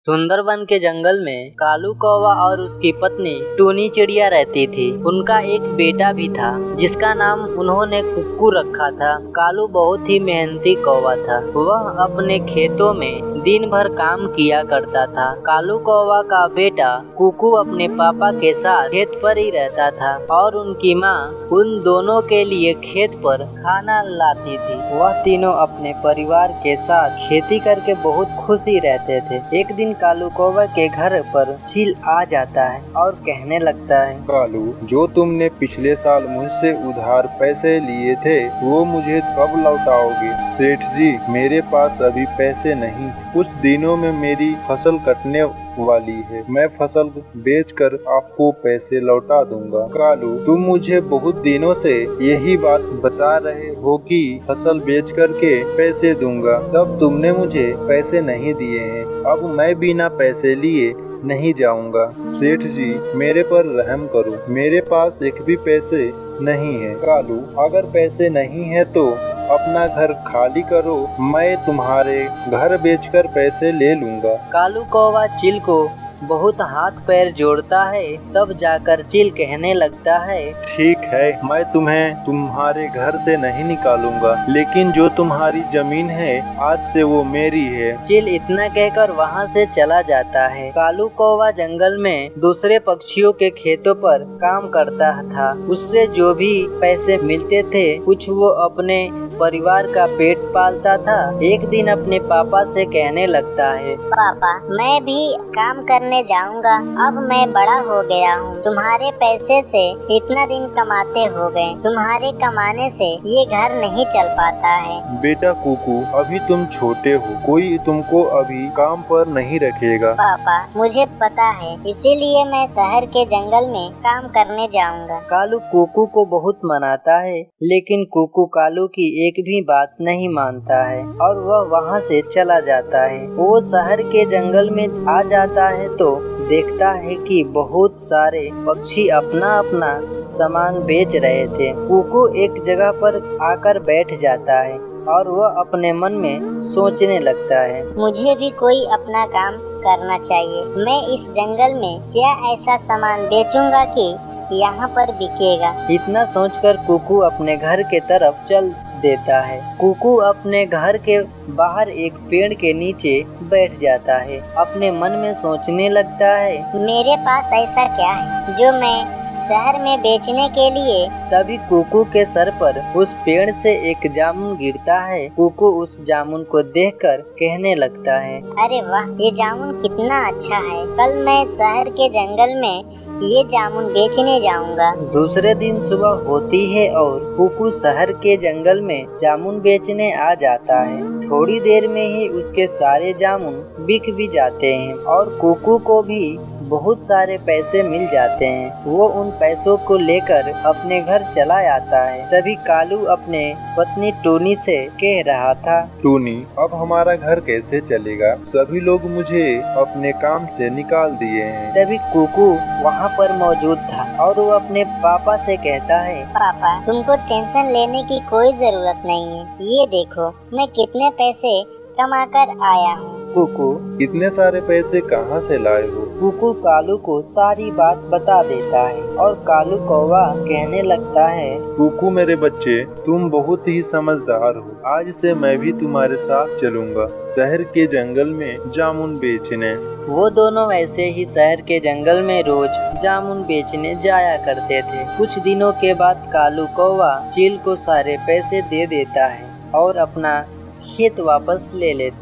सुंदरबन के जंगल में कालू कौवा और उसकी पत्नी टूनी चिड़िया रहती थी। उनका एक बेटा भी था जिसका नाम उन्होंने कुक्कू रखा था। कालू बहुत ही मेहनती कौवा था। वह अपने खेतों में दिन भर काम किया करता था। कालू कौवा का बेटा कुक्कू अपने पापा के साथ खेत पर ही रहता था और उनकी माँ उन दोनों के लिए खेत पर खाना लाती थी। वह तीनों अपने परिवार के साथ खेती करके बहुत खुशी रहते थे। एक दिन कालू कौवा के घर पर चील आ जाता है और कहने लगता है, कालू, जो तुमने पिछले साल मुझसे उधार पैसे लिए थे वो मुझे कब लौटाओगे? सेठ जी, मेरे पास अभी पैसे नहीं। कुछ दिनों में मेरी फसल कटने वाली है। मैं फसल बेचकर आपको पैसे लौटा दूंगा। कालू, तुम मुझे बहुत दिनों से यही बात बता रहे हो कि फसल बेच कर के पैसे दूंगा, तब तुमने मुझे पैसे नहीं दिए हैं। अब मैं बिना पैसे लिए नहीं जाऊंगा। सेठ जी, मेरे पर रहम करो, मेरे पास एक भी पैसे नहीं है। कालू, अगर पैसे नहीं है तो अपना घर खाली करो, मैं तुम्हारे घर बेचकर पैसे ले लूंगा। कालू कौवा चील को बहुत हाथ पैर जोड़ता है। तब जाकर चील कहने लगता है, ठीक है, मैं तुम्हें तुम्हारे घर से नहीं निकालूंगा, लेकिन जो तुम्हारी जमीन है आज से वो मेरी है। चील इतना कहकर वहाँ से चला जाता है। कालू कौवा जंगल में दूसरे पक्षियों के खेतों पर काम करता था। उससे जो भी पैसे मिलते थे कुछ वो अपने परिवार का पेट पालता था। एक दिन अपने पापा से कहने लगता है, पापा, मैं भी काम करने जाऊंगा। अब मैं बड़ा हो गया हूँ। तुम्हारे पैसे से इतना दिन कमाते हो गए। तुम्हारे कमाने से ये घर नहीं चल पाता है। बेटा कुकू, अभी तुम छोटे हो, कोई तुमको अभी काम पर नहीं रखेगा। पापा, मुझे पता है, इसीलिए मैं शहर के जंगल में काम करने जाऊंगा। कालू कुकू को बहुत मनाता है, लेकिन कुकू कालू की एक भी बात नहीं मानता है और वह वहाँ से चला जाता है। वो शहर के जंगल में आ जाता है तो देखता है कि बहुत सारे पक्षी अपना अपना सामान बेच रहे थे। कुकू एक जगह पर आकर बैठ जाता है और वह अपने मन में सोचने लगता है, मुझे भी कोई अपना काम करना चाहिए। मैं इस जंगल में क्या ऐसा सामान बेचूंगा कि यहाँ पर बिकेगा। इतना सोचकर कुकू अपने घर के तरफ चल देता है। कुकू अपने घर के बाहर एक पेड़ के नीचे बैठ जाता है। अपने मन में सोचने लगता है, मेरे पास ऐसा क्या है जो मैं शहर में बेचने के लिए। तभी कुकू के सर पर उस पेड़ से एक जामुन गिरता है। कुकू उस जामुन को देखकर कहने लगता है, अरे वाह, ये जामुन कितना अच्छा है। कल मैं शहर के जंगल में ये जामुन बेचने जाऊंगा। दूसरे दिन सुबह होती है और कुकू शहर के जंगल में जामुन बेचने आ जाता है। थोड़ी देर में ही उसके सारे जामुन बिक भी जाते हैं और कुकू को भी बहुत सारे पैसे मिल जाते हैं। वो उन पैसों को लेकर अपने घर चला आता है। तभी कालू अपने पत्नी टूनी से कह रहा था, टूनी, अब हमारा घर कैसे चलेगा? सभी लोग मुझे अपने काम से निकाल दिए हैं। तभी कुकू वहाँ पर मौजूद था और वो अपने पापा से कहता है, पापा, तुमको टेंशन लेने की कोई जरूरत नहीं है। ये देखो मैं कितने पैसे कमा कर आया हूँ। कुकू, इतने सारे पैसे कहाँ से लाए हो? कुकू कालू को सारी बात बता देता है और कालू कौवा कहने लगता है, कुकू मेरे बच्चे, तुम बहुत ही समझदार हो। आज से मैं भी तुम्हारे साथ चलूंगा शहर के जंगल में जामुन बेचने। वो दोनों ऐसे ही शहर के जंगल में रोज जामुन बेचने जाया करते थे। कुछ दिनों के बाद कालू कौवा चील को सारे पैसे दे देता है और अपना खेत वापस ले लेता है।